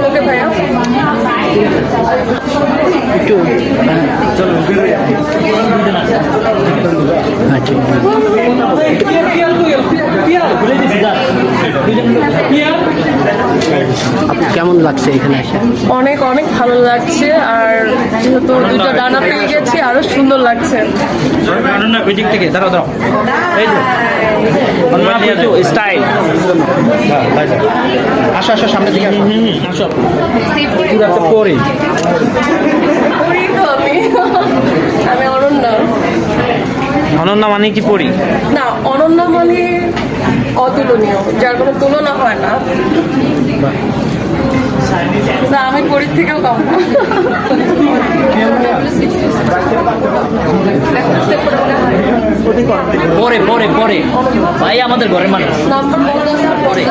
ওকে ভাইয়া। একটু চলো আচ্ছা আপনি কেমন লাগছে এখানে এসে? অনেক অনেক ভালো লাগছে, আর যেহেতু দুটো ডানা পেয়ে গেছি আরো সুন্দর লাগছে। ওই দিক থেকে দাঁড়াও দাঁড়াও, এই যে স্টাইল। আসো আসো সামনে দিকে আসো, আসো পুরো একটা পরে। পড়ি তো আমি অনন্যা। অনন্যা মানে কি পরি? না, অনন্যা মানে অতুলনীয়, যার কোনো তুলনা হয় না। না, আমি পরীর থেকেও কম না। পরে পরে পরে ভাই আমাদের ঘরের মানুষ নাম্বার বলা যাচ্ছে না, পরে।